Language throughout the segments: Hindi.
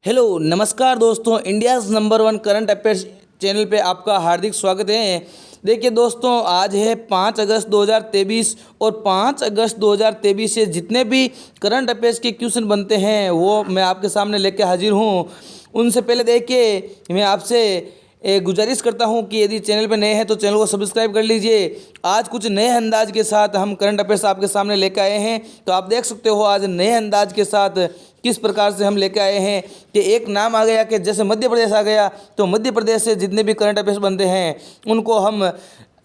हेलो नमस्कार दोस्तों, India's number one current affairs channel पे आपका हार्दिक स्वागत है। देखिए दोस्तों, आज है 5 अगस्त 2023 और 5 अगस्त 2023 से जितने भी करंट अफेयर्स के क्वेश्चन बनते हैं वो मैं आपके सामने लेके हाजिर हूँ। उनसे पहले देखिए मैं आपसे गुजारिश करता हूं कि यदि चैनल पर नए हैं तो चैनल को सब्सक्राइब कर लीजिए। आज कुछ नए अंदाज के साथ हम करंट अफेयर्स आपके सामने लेकर आए हैं, तो आप देख सकते हो आज नए अंदाज के साथ किस प्रकार से हम लेकर आए हैं कि एक नाम आ गया कि जैसे मध्य प्रदेश आ गया, तो मध्य प्रदेश से जितने भी करंट अफेयर्स बनते हैं उनको हम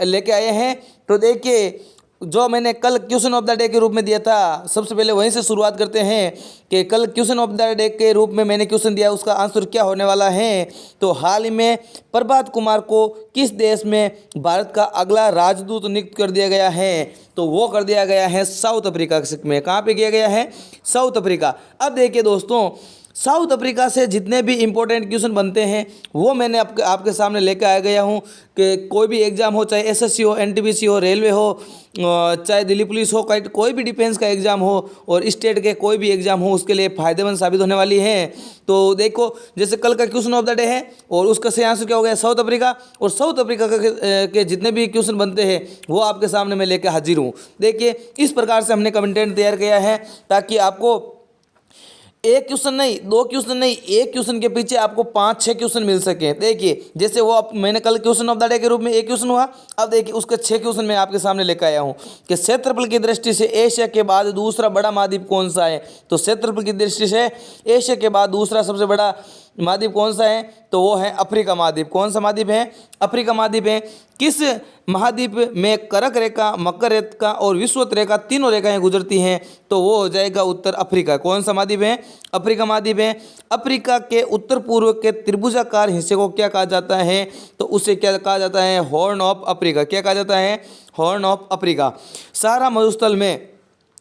लेके आए हैं। तो देखिए, जो मैंने कल क्वेश्चन ऑफ द डे के रूप में दिया था, सबसे पहले वहीं से शुरुआत करते हैं कि कल क्वेश्चन ऑफ द डे के रूप में मैंने क्वेश्चन दिया, उसका आंसर क्या होने वाला है। तो हाल ही में प्रभात कुमार को किस देश में भारत का अगला राजदूत नियुक्त कर दिया गया है? तो वो कर दिया गया है साउथ अफ्रीका में। कहाँ पे किया गया है? South Africa. अब देखिए दोस्तों, साउथ अफ्रीका से जितने भी इंपॉर्टेंट क्वेश्चन बनते हैं वो मैंने आपके सामने लेकर आ गया हूँ कि कोई भी एग्ज़ाम हो, चाहे एसएससी हो, एनटीपीसी हो, रेलवे हो, चाहे दिल्ली पुलिस हो, कोई भी डिफेंस का एग्ज़ाम हो और स्टेट के कोई भी एग्ज़ाम हो, उसके लिए फ़ायदेमंद साबित होने वाली है। तो देखो, जैसे कल का क्वेश्चन ऑफ द डे है और उसका सही आंसर क्या हो गया? South Africa. और साउथ अफ्रीका के जितने भी क्वेश्चन बनते हैं वो आपके सामने मैं लेकर हाजिर हूँ। देखिए, इस प्रकार से हमने कंटेंट तैयार किया है ताकि आपको एक क्वेश्चन नहीं, दो क्वेश्चन नहीं, एक क्वेश्चन के पीछे आपको 5-6 क्वेश्चन मिल सके। देखिए, जैसे वो मैंने कल क्वेश्चन ऑफ द डे के रूप में एक क्वेश्चन हुआ, अब देखिए उसके 6 क्वेश्चन मैं आपके सामने लेकर आया हूँ कि क्षेत्रफल की दृष्टि से एशिया के बाद दूसरा बड़ा महाद्वीप कौन सा है? तो क्षेत्रफल की दृष्टि से एशिया के बाद दूसरा सबसे बड़ा महाद्वीप कौन सा है? तो वो है अफ्रीका महाद्वीप। कौन सा महाद्वीप है? अफ्रीका महाद्वीप है। किस महाद्वीप में कर्क रेखा, मकर रेखा और विषुवत रेखा तीनों रेखाएं गुजरती हैं? तो वो हो जाएगा उत्तर अफ्रीका। कौन सा महाद्वीप है? अफ्रीका महाद्वीप है। अफ्रीका के उत्तर पूर्व के त्रिभुजाकार हिस्से को क्या कहा जाता है? तो उसे क्या कहा जाता है? Horn of Africa. क्या कहा जाता है? Horn of Africa. सहारा मरुस्थल में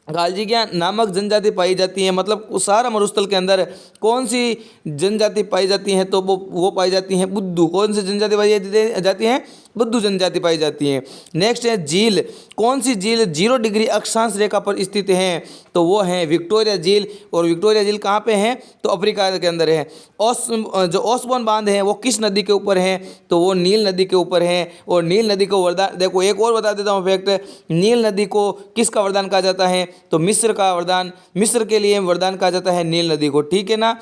गाल्जिगिया नामक जनजाति पाई जाती है। मतलब सहारा मरुस्थल के अंदर कौन सी जनजाति पाई जाती है? तो वो पाई जाती है बुद्धू। कौन सी जनजाति पाई जाती है? बुद्धू जनजाति पाई जाती है। नेक्स्ट है झील। कौन सी झील 0 डिग्री अक्षांश रेखा पर स्थित है? तो वो है विक्टोरिया झील। और विक्टोरिया झील कहाँ पे है? तो अफ्रीका के अंदर है। जो ओसबोर्न बांध है वो किस नदी के ऊपर है? तो वो नील नदी के ऊपर है। और नील नदी को वरदान, देखो एक और बता देता हूँ फैक्ट, नील नदी को किसका वरदान कहा जाता है? तो मिस्र का वरदान, मिस्र के लिए वरदान कहा जाता है नील नदी को। ठीक है ना?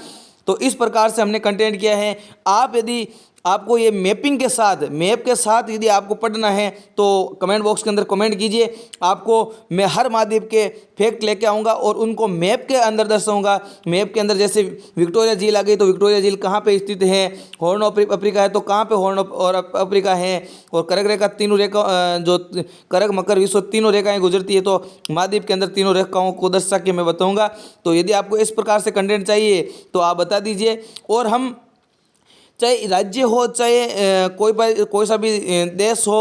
तो इस प्रकार से हमने कंटेंट किया है। आप यदि आपको ये मैपिंग के साथ, मैप के साथ यदि आपको पढ़ना है तो कमेंट बॉक्स के अंदर कमेंट कीजिए। आपको मैं हर महाद्वीप के फैक्ट लेके आऊँगा और उनको मैप के अंदर दर्शाऊँगा। मैप के अंदर जैसे विक्टोरिया झील आ गई तो विक्टोरिया झील कहाँ पे स्थित है? हॉर्न ऑफ अफ्रीका है तो कहाँ पे हॉर्न ऑफ अफ्रीका है? और कर्क रेखा तीनों रेखा, जो कर्क मकर विषु तीनों रेखाएं गुजरती है, तो महाद्वीप के अंदर तीनों रेखाओं को दर्शा के मैं बताऊँगा। तो यदि आपको इस प्रकार से कंटेंट चाहिए तो आप बता दीजिए। और हम चाहे राज्य हो, चाहे कोई सा भी देश हो,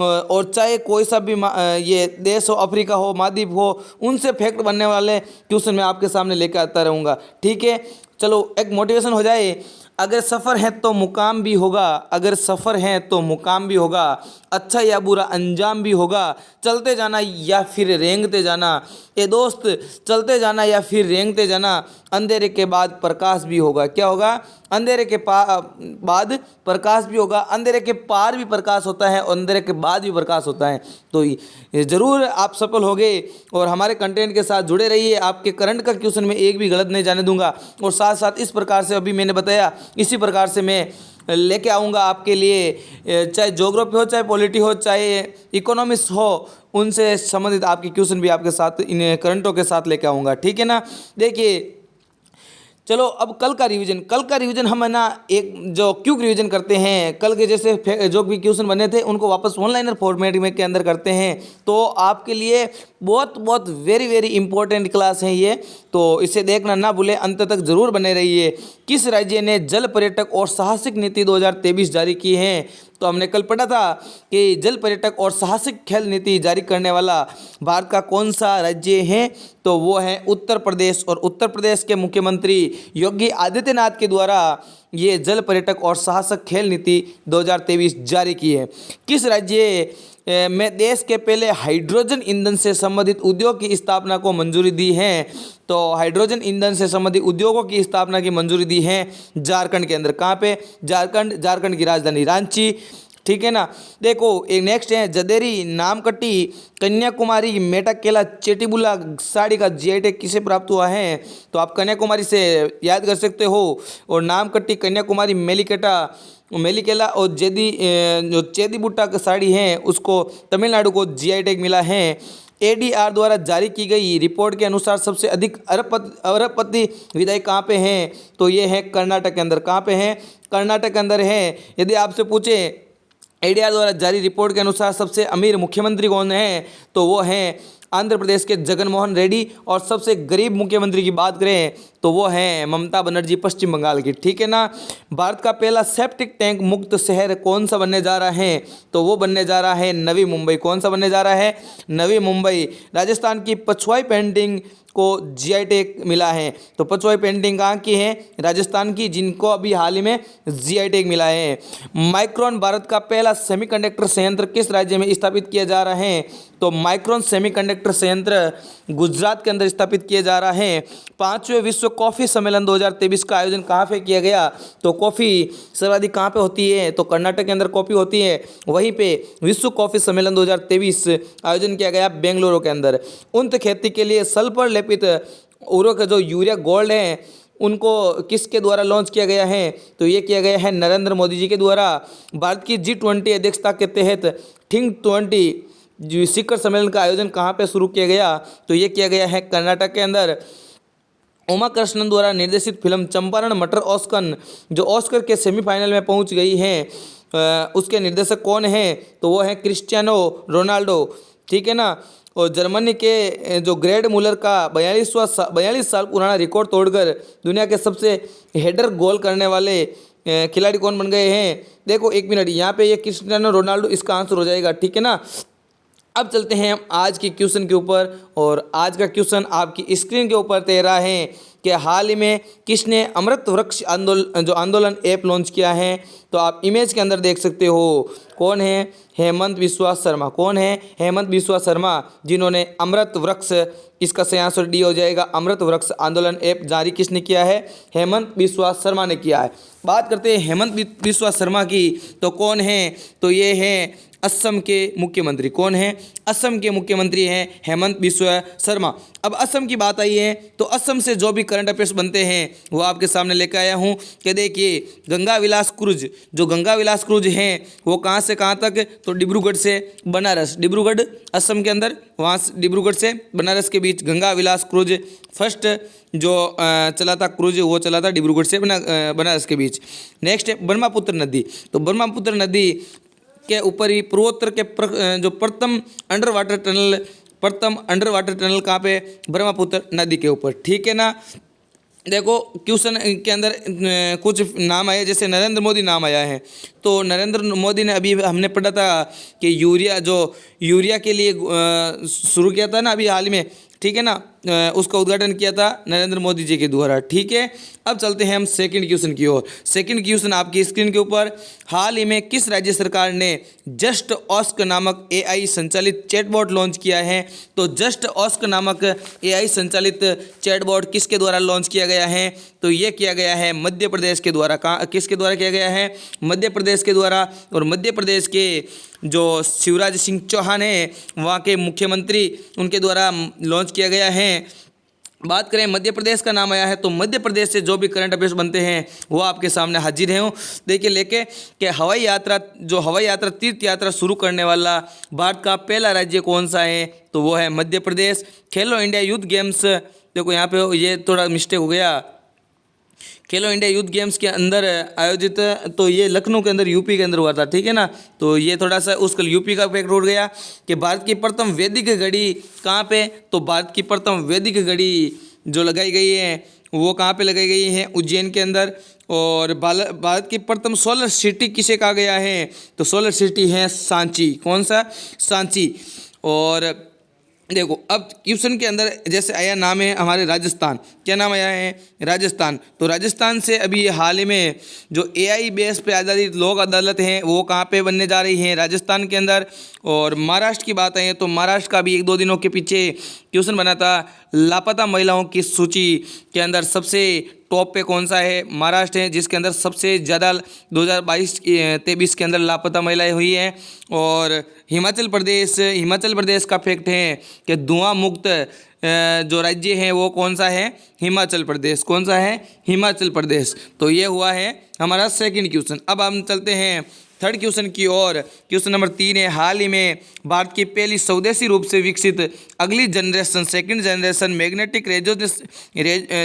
और चाहे कोई सा भी ये देश हो, अफ्रीका हो, महाद्वीप हो, उनसे फैक्ट बनने वाले क्वेश्चन मैं आपके सामने लेकर आता रहूँगा। ठीक है, चलो एक मोटिवेशन हो जाए। अगर सफ़र है तो मुकाम भी होगा, अगर सफ़र है तो मुकाम भी होगा, अच्छा या बुरा अंजाम भी होगा, चलते जाना या फिर रेंगते जाना। ये दोस्त, चलते जाना या फिर रेंगते जाना, अंधेरे के बाद प्रकाश भी होगा। क्या होगा? अंधेरे के बाद प्रकाश भी होगा। अंधेरे के पार भी प्रकाश होता है और अंधेरे के बाद भी प्रकाश होता है। तो ये ज़रूर आप सफल होंगे। और हमारे कंटेंट के साथ जुड़े रहिए। आपके करंट का क्वेश्चन में एक भी गलत नहीं जाने दूंगा। और साथ साथ इस प्रकार से अभी मैंने बताया, इसी प्रकार से मैं लेके आऊँगा आपके लिए, चाहे ज्योग्राफी हो, चाहे पॉलिटी हो, चाहे इकोनॉमिक्स हो, उनसे संबंधित आपके क्वेश्चन भी आपके साथ इन करंटों के साथ लेके आऊँगा। ठीक है ना? देखिए, चलो अब कल का रिवीजन हम है ना एक जो क्विक रिवीजन करते हैं। कल के जैसे जो भी क्वेश्चन बने थे उनको वापस वन लाइनर फॉर्मेट में के अंदर करते हैं। तो आपके लिए बहुत बहुत वेरी वेरी इंपॉर्टेंट क्लास है ये, तो इसे देखना ना भूलें, अंत तक जरूर बने रहिए। किस राज्य ने जल पर्यटक और साहसिक नीति 2023 जारी की है? तो हमने कल पढ़ा था कि जल पर्यटक और साहसिक खेल नीति जारी करने वाला भारत का कौन सा राज्य है? तो वो है उत्तर प्रदेश। और उत्तर प्रदेश के मुख्यमंत्री योगी आदित्यनाथ के द्वारा ये जल पर्यटक और साहसिक खेल नीति 2023 जारी की है। किस राज्य में देश के पहले हाइड्रोजन ईंधन से संबंधित उद्योग की स्थापना को मंजूरी दी है। तो हाइड्रोजन ईंधन से संबंधित उद्योगों की स्थापना की मंजूरी दी है झारखंड के अंदर। कहाँ पे? झारखंड की राजधानी रांची। ठीक है ना। देखो एक नेक्स्ट है जदेरी नामकट्टी कन्याकुमारी मेटाकेला चेटीबुला साड़ी का जीआई टैग किसे प्राप्त हुआ है? तो आप कन्याकुमारी से याद कर सकते हो। और नामकट्टी कन्याकुमारी मेलिकेला और जो चेदीबुट्टा का साड़ी है उसको तमिलनाडु को जीआई टैग मिला है। एडीआर द्वारा जारी की गई रिपोर्ट के अनुसार सबसे अधिक अरबपति विधायक कहाँ पे हैं? तो ये है कर्नाटक के अंदर। कहाँ पे हैं? कर्नाटक के अंदर है। यदि आपसे पूछे एडीआर द्वारा जारी रिपोर्ट के अनुसार सबसे अमीर मुख्यमंत्री कौन है? तो वो हैं आंध्र प्रदेश के जगनमोहन रेड्डी। और सबसे गरीब मुख्यमंत्री की बात करें तो वो हैं ममता बनर्जी पश्चिम बंगाल की। ठीक है ना। भारत का पहला सेप्टिक टैंक मुक्त शहर कौन सा बनने जा रहा है? तो वो बनने जा रहा है नवी मुंबई। कौन सा बनने जा रहा है? नवी मुंबई। राजस्थान की पछवाई पेंटिंग को जीआई टैग मिला है। तो पछवाई पेंटिंग कहाँ की है? राजस्थान की, जिनको अभी हाल ही में जीआई टैग मिला है। माइक्रोन भारत का पहला सेमीकंडक्टर संयंत्र किस राज्य में स्थापित किया जा रहा है? तो माइक्रोन सेमीकंडक्टर संयंत्र गुजरात के अंदर स्थापित किया जा रहा है। 5वें विश्व कॉफ़ी सम्मेलन 2023 का आयोजन कहाँ पे किया गया? तो कॉफ़ी सर्वाधिक कहाँ पे होती है? तो कर्नाटक के अंदर कॉफ़ी होती है। वहीं पे विश्व कॉफ़ी सम्मेलन 2023 आयोजन किया गया बेंगलुरु के अंदर। उन्नत खेती के लिए सल्फर लेपित उर्वरक जो यूरिया गोल्ड है उनको किसके द्वारा लॉन्च किया गया है? तो ये किया गया है नरेंद्र मोदी जी के द्वारा। भारत की G20 अध्यक्षता के तहत थिंक 20 शिखर सम्मेलन का आयोजन कहाँ पे शुरू किया गया? तो ये किया गया है कर्नाटक के अंदर। उमा कृष्णन द्वारा निर्देशित फिल्म चंपारण मटर ऑस्कर जो ऑस्कर के सेमीफाइनल में पहुंच गई है, उसके निर्देशक कौन है? तो वो है क्रिस्टियानो रोनाल्डो। ठीक है ना। और जर्मनी के जो ग्रेड मुलर का 42 साल पुराना रिकॉर्ड तोड़कर दुनिया के सबसे हेडर गोल करने वाले खिलाड़ी कौन बन गए हैं? देखो एक मिनट, यहाँ पे ये क्रिस्टियानो रोनाल्डो इसका आंसर हो जाएगा। ठीक है ना। अब चलते हैं हम आज के क्वेश्चन के ऊपर। और आज का क्वेश्चन आपकी स्क्रीन के ऊपर दे रहा है कि हाल ही में किसने अमृत वृक्ष आंदोलन ऐप लॉन्च किया है? तो आप इमेज के अंदर देख सकते हो। कौन है? हेमंत बिस्वा शर्मा। कौन है? हेमंत बिस्वा शर्मा, जिन्होंने अमृत वृक्ष, इसका सही आंसर डी हो जाएगा। अमृत वृक्ष आंदोलन ऐप जारी किसने किया है? हेमंत बिस्वा शर्मा ने किया है। बात करते हैं हेमंत बिस्वा शर्मा की, तो कौन है? तो ये है असम के मुख्यमंत्री। कौन है? असम के मुख्यमंत्री हैं हेमंत बिस्वा शर्मा। अब असम की बात आई है तो असम से जो भी करंट अफेयर्स बनते हैं वो आपके सामने लेकर आया हूँ कि देखिए गंगा विलास क्रूज हैं वो कहाँ से कहाँ तक? तो डिब्रूगढ़ से बनारस। डिब्रूगढ़ असम के अंदर, वहाँ से डिब्रूगढ़ से बनारस के बीच गंगा विलास क्रूज फर्स्ट जो चला था क्रूज, वो चला था डिब्रूगढ़ से बनारस के बीच। नेक्स्ट है ब्रह्मपुत्र नदी। तो ब्रह्मपुत्र नदी के ऊपर ही पूर्वोत्तर के जो प्रथम अंडर वाटर टनल कहाँ पे? ब्रह्मपुत्र नदी के ऊपर। ठीक है ना। देखो क्वेश्चन के अंदर कुछ नाम आए, जैसे नरेंद्र मोदी नाम आया है। तो नरेंद्र मोदी ने अभी हमने पढ़ा था कि यूरिया के लिए शुरू किया था ना अभी हाल ही में। ठीक है ना। उसका उद्घाटन किया था नरेंद्र मोदी जी के द्वारा। ठीक है। अब चलते हैं हम सेकंड क्वेश्चन की ओर। सेकंड क्वेश्चन आपकी स्क्रीन के ऊपर, हाल ही में किस राज्य सरकार ने जस्ट ऑस्क नामक एआई संचालित चैटबॉट लॉन्च किया है? तो जस्ट ऑस्क नामक एआई संचालित चैटबॉट किसके द्वारा लॉन्च किया गया है? तो ये किया गया है मध्य प्रदेश के द्वारा। किसके द्वारा किया गया है? मध्य प्रदेश के द्वारा। और मध्य प्रदेश के जो शिवराज सिंह चौहान हैं वहाँ के मुख्यमंत्री, उनके द्वारा लॉन्च किया गया है। बात करें मध्य प्रदेश का नाम आया है तो मध्य प्रदेश से जो भी करंट अफेयर्स बनते हैं वो आपके सामने हाजिर हैं। देखिए लेके कि हवाई यात्रा तीर्थ यात्रा शुरू करने वाला भारत का पहला राज्य कौन सा है? तो वो है मध्य प्रदेश। खेलो इंडिया यूथ गेम्स, देखो यहाँ पे ये थोड़ा मिस्टेक हो गया, खेलो इंडिया यूथ गेम्स के अंदर आयोजित, तो ये लखनऊ के अंदर यूपी के अंदर हुआ था। ठीक है ना। तो ये थोड़ा सा उसका यूपी का फैक्ट उड़ गया कि भारत की प्रथम वैदिक घड़ी कहाँ पे? तो भारत की प्रथम वैदिक घड़ी जो लगाई गई है वो कहाँ पे लगाई गई है? उज्जैन के अंदर। और भारत की प्रथम सोलर सिटी किसे कहा गया है? तो सोलर सिटी है सांची। कौन सा? सांची। और देखो अब क्वेश्चन के अंदर जैसे आया नाम है हमारे राजस्थान, क्या नाम आया है राजस्थान। तो राजस्थान से अभी हाल ही में जो एआई बेस पे आधारित लोक अदालत हैं वो कहाँ पे बनने जा रही हैं, राजस्थान के अंदर। और महाराष्ट्र की बात है तो महाराष्ट्र का भी 1-2 दिनों के पीछे क्वेश्चन बना था, लापता महिलाओं की सूची के अंदर सबसे टॉप पे कौन सा है, महाराष्ट्र है, जिसके अंदर सबसे ज़्यादा 2022-23 के अंदर लापता महिलाएं हुई हैं। और हिमाचल प्रदेश का फैक्ट है कि धुआं मुक्त जो राज्य है वो कौन सा है, हिमाचल प्रदेश। कौन सा है, हिमाचल प्रदेश। तो ये हुआ है हमारा सेकंड क्वेश्चन। अब हम चलते हैं थर्ड क्वेश्चन की ओर। क्वेश्चन नंबर 3 है, हाल ही में भारत की पहली स्वदेशी रूप से विकसित अगली जनरेशन सेकंड जनरेशन मैग्नेटिक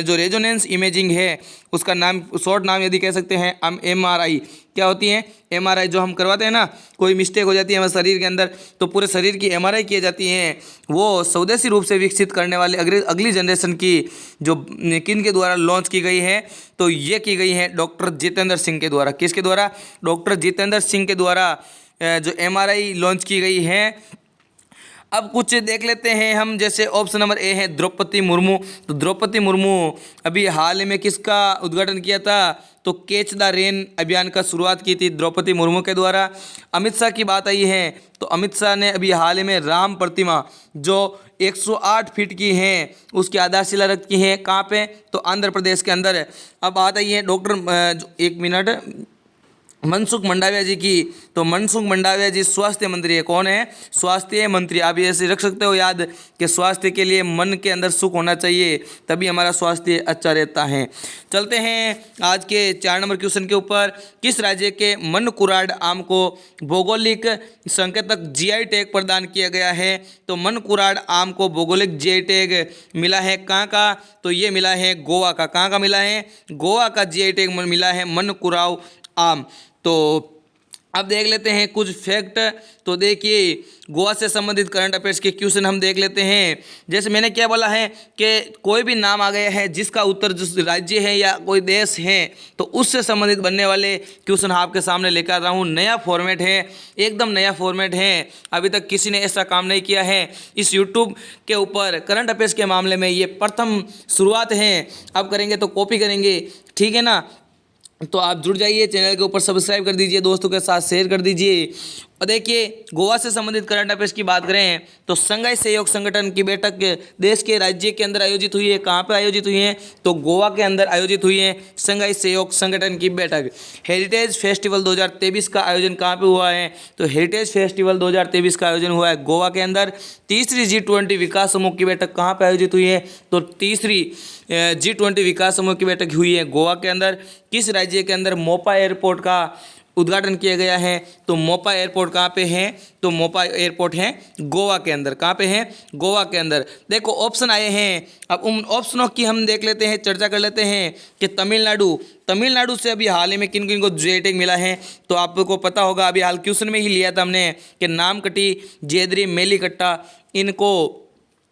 जो रेजोनेंस इमेजिंग है उसका नाम, शॉर्ट नाम यदि कह सकते हैं हम MRI। क्या होती है MRI, जो हम करवाते हैं ना, कोई मिस्टेक हो जाती है हमारे शरीर के अंदर तो पूरे शरीर की MRI की जाती है। वो स्वदेशी रूप से विकसित करने वाले अगली जनरेशन की जो किन के द्वारा लॉन्च की गई है, तो ये की गई है डॉक्टर जितेंद्र सिंह के द्वारा। किसके द्वारा, डॉक्टर जितेंद्र सिंह के द्वारा जो MRI लॉन्च की गई है। अब कुछ देख लेते हैं हम, जैसे ऑप्शन नंबर ए है द्रौपदी मुर्मू। तो द्रौपदी मुर्मू अभी हाल में किसका उद्घाटन किया था, तो कैच द रेन अभियान का शुरुआत की थी द्रौपदी मुर्मू के द्वारा। अमित शाह की बात आई है तो अमित शाह ने अभी हाल में राम प्रतिमा जो 108 फीट की है उसकी आधारशिला रखी की है। कहाँ पे, तो आंध्र प्रदेश के अंदर। अब बात आई है डॉक्टर, एक मिनट, मनसुख मंडाविया जी की। तो मनसुख मंडाविया जी स्वास्थ्य मंत्री है। कौन है, स्वास्थ्य मंत्री। आप ऐसे रख सकते हो याद कि स्वास्थ्य के लिए मन के अंदर सुख होना चाहिए, तभी हमारा स्वास्थ्य अच्छा रहता है। चलते हैं आज के 4 नंबर क्वेश्चन के ऊपर। किस राज्य के मनकुराड आम को भौगोलिक संकेतक GI टैग प्रदान किया गया है, तो मनकुराड आम को भौगोलिक GI टैग मिला है कहाँ का, तो ये मिला है गोवा का। कहाँ का मिला है, गोवा का GI टैग मिला है मनकुराव आम। तो अब देख लेते हैं कुछ फैक्ट। तो देखिए गोवा से संबंधित करंट अफेयर्स के क्वेश्चन हम देख लेते हैं। जैसे मैंने क्या बोला है कि कोई भी नाम आ गया है जिसका उत्तर जिस राज्य है या कोई देश है तो उससे संबंधित बनने वाले क्वेश्चन आपके सामने लेकर आ रहा हूँ। नया फॉर्मेट है, एकदम नया फॉर्मेट है, अभी तक किसी ने ऐसा काम नहीं किया है इस यूट्यूब के ऊपर। करंट अफेयर्स के मामले में ये प्रथम शुरुआत है। अब करेंगे तो कॉपी करेंगे, ठीक है ना। तो आप जुड़ जाइए, चैनल के ऊपर सब्सक्राइब कर दीजिए, दोस्तों के साथ शेयर कर दीजिए। और देखिए गोवा से संबंधित करंट अफेयर्स की बात करें तो संघाई सहयोग संगठन की बैठक देश के राज्य के अंदर आयोजित हुई है। कहाँ पे आयोजित हुई है, तो गोवा के अंदर आयोजित हुई है संघाई सहयोग संगठन की बैठक। हेरिटेज फेस्टिवल 2023 का आयोजन कहाँ पे हुआ है, तो हेरिटेज फेस्टिवल 2023 का आयोजन हुआ है गोवा के अंदर। तीसरी G20 विकास समूह की बैठक कहाँ पे आयोजित हुई है, तो तीसरी G20 विकास समूह की बैठक हुई है गोवा के अंदर। किस राज्य के अंदर मोपा एयरपोर्ट का उद्घाटन किया गया है, तो मोपा एयरपोर्ट कहाँ पे है, तो मोपा एयरपोर्ट है गोवा के अंदर। कहाँ पे है, गोवा के अंदर। देखो ऑप्शन आए हैं, अब उन ऑप्शनों की हम देख लेते हैं, चर्चा कर लेते हैं कि तमिलनाडु से अभी हाल ही में किन किन को GI टैग मिला है। तो आपको पता होगा, अभी हाल क्वेश्चन में ही लिया था हमने कि नामकटी, जेदरी, मेलीकट्टा, इनको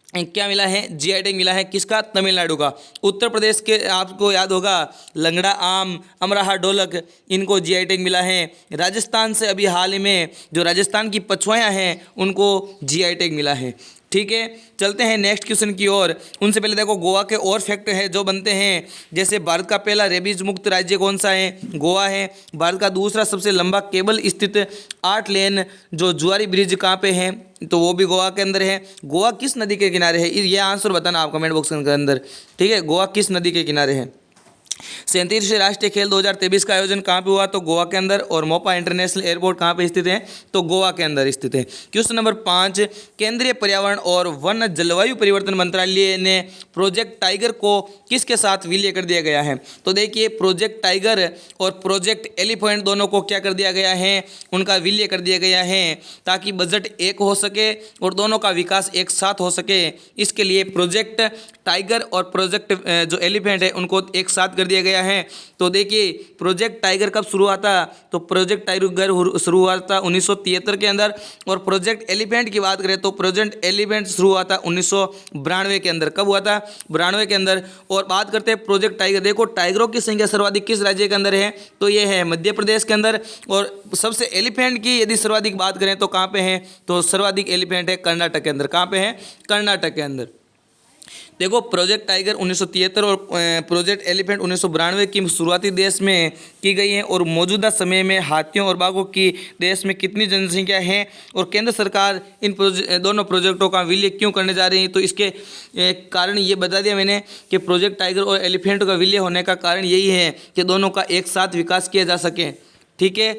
क्या मिला है, GI टैग मिला है किसका, तमिलनाडु का। उत्तर प्रदेश के आपको याद होगा लंगड़ा आम, अमराहा ढोलक, इनको GI टैग मिला है। राजस्थान से अभी हाल ही में जो राजस्थान की पछुआयाँ हैं उनको GI टैग मिला है। ठीक है, चलते हैं नेक्स्ट क्वेश्चन की ओर। उनसे पहले देखो गोवा के और फैक्ट है जो बनते हैं। जैसे भारत का पहला रेबीज मुक्त राज्य कौन सा है, गोवा है। भारत का दूसरा सबसे लंबा केबल स्थित 8 लेन जो जुआरी ब्रिज कहाँ पे है, तो वो भी गोवा के अंदर है। गोवा किस नदी के किनारे है, ये आंसर बताना आप कमेंट बॉक्स के अंदर, ठीक है। गोवा किस नदी के किनारे है। 37वें राष्ट्रीय खेल 2023 का आयोजन कहाँ पे हुआ, तो गोवा के अंदर। और मोपा इंटरनेशनल एयरपोर्ट कहाँ पे स्थित है, तो गोवा के अंदर स्थित है। क्वेश्चन नंबर 5, केंद्रीय पर्यावरण और वन जलवायु परिवर्तन मंत्रालय ने प्रोजेक्ट टाइगर को किसके साथ विलय कर दिया गया है। तो देखिए प्रोजेक्ट टाइगर और प्रोजेक्ट एलिफेंट दोनों को क्या कर दिया गया है, उनका विलय कर दिया गया है ताकि बजट एक हो सके और दोनों का विकास एक साथ हो सके। इसके लिए प्रोजेक्ट टाइगर और प्रोजेक्ट जो एलिफेंट है उनको एक साथ कर दिया गया है। तो देखिए प्रोजेक्ट टाइगर कब शुरू हुआ था, तो प्रोजेक्ट टाइगर शुरू हुआ था 1973 के अंदर। और प्रोजेक्ट एलिफेंट की बात करें तो प्रोजेक्ट एलिफेंट शुरू हुआ था 1992 के अंदर। कब हुआ था, 92 के अंदर। और बात करते हैं प्रोजेक्ट टाइगर, देखो टाइगरों की संख्या सर्वाधिक किस राज्य के अंदर है, तो ये है मध्य प्रदेश के अंदर। और सबसे एलिफेंट की यदि सर्वाधिक बात करें तो कहाँ पे है, तो सर्वाधिक एलिफेंट है कर्नाटक के अंदर। कहाँ पे है, कर्नाटक के अंदर। देखो प्रोजेक्ट टाइगर 1973 और प्रोजेक्ट एलिफेंट 1992 की शुरुआती देश में की गई है। और मौजूदा समय में हाथियों और बाघों की देश में कितनी जनसंख्या है, और केंद्र सरकार इन दोनों प्रोजेक्टों का विलय क्यों करने जा रही है, तो इसके कारण ये बता दिया मैंने कि प्रोजेक्ट टाइगर और एलिफेंट का विलय होने का कारण यही है कि दोनों का एक साथ विकास किया जा सके। ठीक है,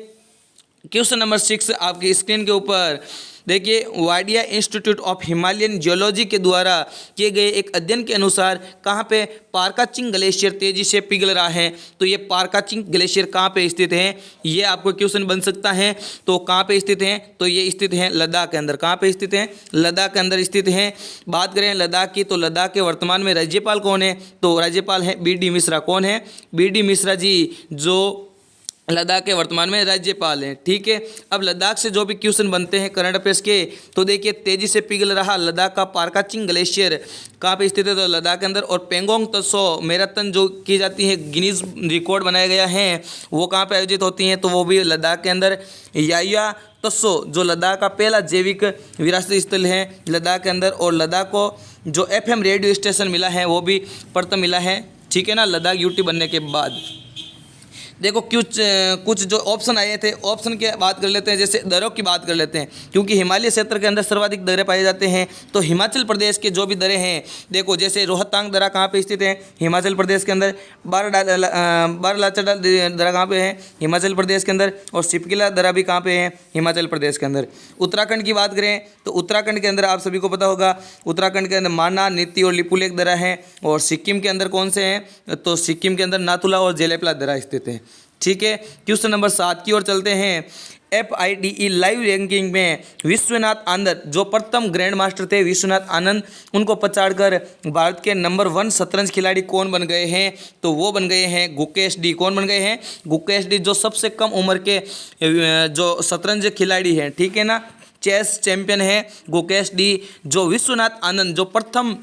क्वेश्चन नंबर 6 आपकी स्क्रीन के ऊपर देखिए, Wadia institute of Himalayan geology के द्वारा किए गए एक अध्ययन के अनुसार कहाँ पे पारकाचिंग ग्लेशियर तेजी से पिघल रहा है, तो ये पारकाचिंग ग्लेशियर कहाँ पे स्थित है, ये आपको क्वेश्चन बन सकता है। तो कहाँ पे स्थित है, तो ये स्थित है लद्दाख के अंदर। कहाँ पे स्थित है, लद्दाख के अंदर स्थित है। बात करें लद्दाख की, तो लद्दाख के वर्तमान में राज्यपाल कौन है, तो राज्यपाल है बी.डी. मिश्रा। कौन है, बी.डी. मिश्रा जी, जो लद्दाख के वर्तमान में राज्यपाल हैं। ठीक है, अब लद्दाख से जो भी क्वेश्चन बनते हैं करंट अफेयर्स के, तो देखिए तेजी से पिघल रहा लद्दाख का पारकाचिंग ग्लेशियर कहाँ पे स्थित है, तो लद्दाख के अंदर। और पेंगोंग त्सो मैराथन जो की जाती है, गिनीज रिकॉर्ड बनाया गया है, वो कहाँ पे आयोजित होती हैं, तो वो भी लद्दाख के अंदर। याया त्सो जो लद्दाख का पहला जैविक विरासती स्थल है लद्दाख के अंदर। और लद्दाख को जो FM रेडियो स्टेशन मिला है वो भी प्रथम मिला है। ठीक है ना, लद्दाख यूटी बनने के बाद। देखो कुछ जो ऑप्शन आए थे, ऑप्शन की बात कर लेते हैं। जैसे दरों की बात कर लेते हैं, क्योंकि हिमालय क्षेत्र के अंदर सर्वाधिक दरें पाए जाते हैं। तो हिमाचल प्रदेश के जो भी दरें हैं, देखो जैसे रोहतांग दरा कहाँ पे स्थित है, हिमाचल प्रदेश के अंदर। बारलाचा दरा कहाँ पे है, हिमाचल प्रदेश के अंदर। और सिपकिला दरा भी कहाँ पे है, हिमाचल प्रदेश के अंदर। उत्तराखंड की बात करें तो उत्तराखंड के अंदर आप सभी को पता होगा, उत्तराखंड के अंदर माना, नीति और लिपुलेख दरा है। और सिक्किम के अंदर कौन से हैं, तो सिक्किम के अंदर नाथुला और जेलेपला दरा स्थित है। ठीक है, क्वेश्चन नंबर 7 की ओर चलते हैं। FIDE लाइव रैंकिंग में विश्वनाथ आनंद जो प्रथम ग्रैंड मास्टर थे, विश्वनाथ आनंद, उनको पछाड़कर भारत के नंबर 1 शतरंज खिलाड़ी कौन बन गए हैं, तो वो बन गए हैं गुकेश डी। कौन बन गए हैं, गुकेश डी, जो सबसे कम उम्र के जो शतरंज खिलाड़ी हैं। ठीक है ना, चेस चैंपियन है गुकेश डी। जो विश्वनाथ आनंद जो प्रथम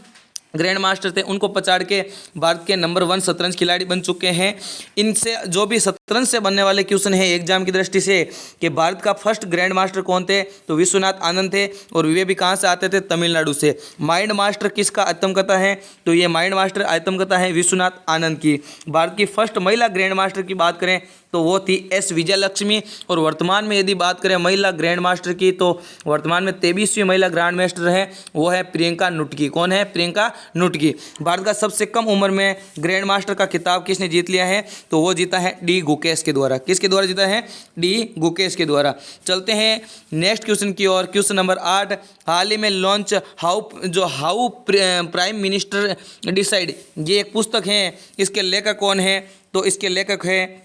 ग्रैंड मास्टर थे, उनको पछाड़ के भारत के नंबर 1 शतरंज खिलाड़ी बन चुके हैं। इनसे जो भी शतरंज से बनने वाले क्वेश्चन है एग्जाम की दृष्टि से, कि भारत का फर्स्ट ग्रैंड मास्टर कौन थे, तो विश्वनाथ आनंद थे। और वे भी कहाँ से आते थे, तमिलनाडु से। माइंड मास्टर किसका आत्मकथा है, तो ये माइंड मास्टर आत्मकथा है विश्वनाथ आनंद की। भारत की फर्स्ट महिला ग्रैंड मास्टर की बात करें तो वो थी S विजयलक्ष्मी। और वर्तमान में यदि बात करें महिला ग्रैंड मास्टर की, तो वर्तमान में 23वीं महिला ग्रैंड मास्टर है, वो है प्रियंका नुटकी। कौन है, प्रियंका नुटकी। भारत का सबसे कम उम्र में ग्रैंड मास्टर का खिताब किसने जीत लिया है, तो वो जीता है डी गुकेश के द्वारा। किसके द्वारा जीता है, डी गुकेश के द्वारा। चलते हैं नेक्स्ट क्वेश्चन की ओर। क्वेश्चन नंबर 8, हाल ही में launch how prime minister decide, ये एक पुस्तक है, इसके लेखक कौन है, तो इसके लेखक है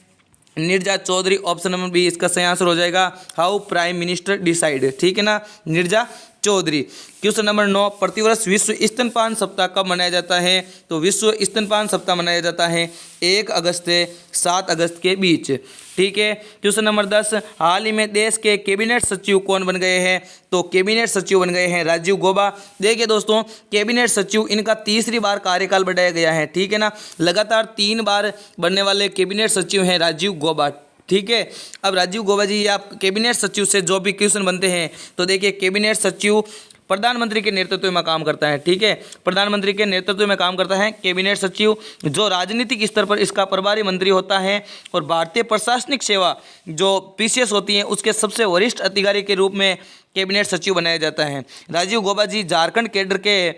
Neerja Chaudhary. Option number B इसका सही आंसर हो जाएगा, हाउ प्राइम मिनिस्टर डिसाइड। ठीक है ना, नीरजा चौधरी। क्वेश्चन नंबर 9, प्रतिवर्ष विश्व स्तनपान सप्ताह कब मनाया जाता है, तो विश्व स्तनपान सप्ताह मनाया जाता है 1 अगस्त से 7 अगस्त के बीच। ठीक है, क्वेश्चन नंबर 10, हाल ही में देश के कैबिनेट सचिव कौन बन गए हैं, तो कैबिनेट सचिव बन गए हैं राजीव गौबा। देखिए दोस्तों, कैबिनेट सचिव इनका तीसरी बार कार्यकाल बढ़ाया गया है। ठीक है ना, लगातार 3 बार बनने वाले कैबिनेट सचिव हैं राजीव गौबा। ठीक है, अब राजीव गौबा जी, आप कैबिनेट सचिव से जो भी क्वेश्चन बनते हैं, तो देखिए कैबिनेट सचिव प्रधानमंत्री के नेतृत्व में काम करता है। ठीक है, प्रधानमंत्री के नेतृत्व में काम करता है कैबिनेट सचिव, जो राजनीतिक स्तर पर इसका प्रभारी मंत्री होता है। और भारतीय प्रशासनिक सेवा जो PCS होती है, उसके सबसे वरिष्ठ अधिकारी के रूप में कैबिनेट सचिव बनाया जाता है। राजीव गौबा जी झारखंड कैडर के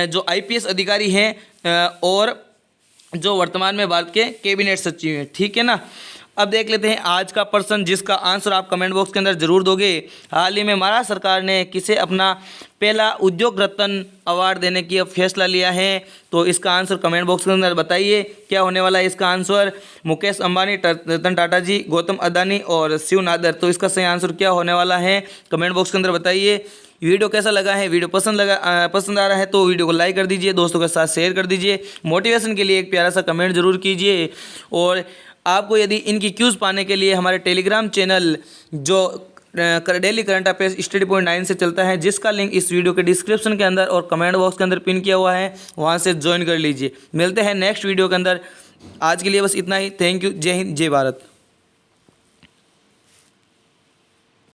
जो IPS अधिकारी हैं और जो वर्तमान में भारत के कैबिनेट सचिव हैं। ठीक है ना, अब देख लेते हैं आज का प्रश्न, जिसका आंसर आप कमेंट बॉक्स के अंदर जरूर दोगे। हाल ही में महाराष्ट्र सरकार ने किसे अपना पहला उद्योग रत्न अवार्ड देने की फैसला लिया है? तो इसका आंसर कमेंट बॉक्स के अंदर बताइए। क्या होने वाला है इसका आंसर? मुकेश अंबानी, रतन टाटा जी, गौतम अदानी और शिव नादर। तो इसका सही आंसर क्या होने वाला है? कमेंट बॉक्स के अंदर बताइए। वीडियो कैसा लगा है? वीडियो पसंद आ रहा है तो वीडियो को लाइक कर दीजिए, दोस्तों के साथ शेयर कर दीजिए। मोटिवेशन के लिए एक प्यारा सा कमेंट जरूर कीजिए। और आपको यदि इनकी क्यूज़ पाने के लिए हमारे टेलीग्राम चैनल जो daily current affairs study point 9 से चलता है, जिसका लिंक इस वीडियो के डिस्क्रिप्शन के अंदर और कमेंट बॉक्स के अंदर पिन किया हुआ है, वहां से ज्वाइन कर लीजिए। मिलते हैं नेक्स्ट वीडियो के अंदर। आज के लिए बस इतना ही। Thank you. जय हिंद, जय भारत।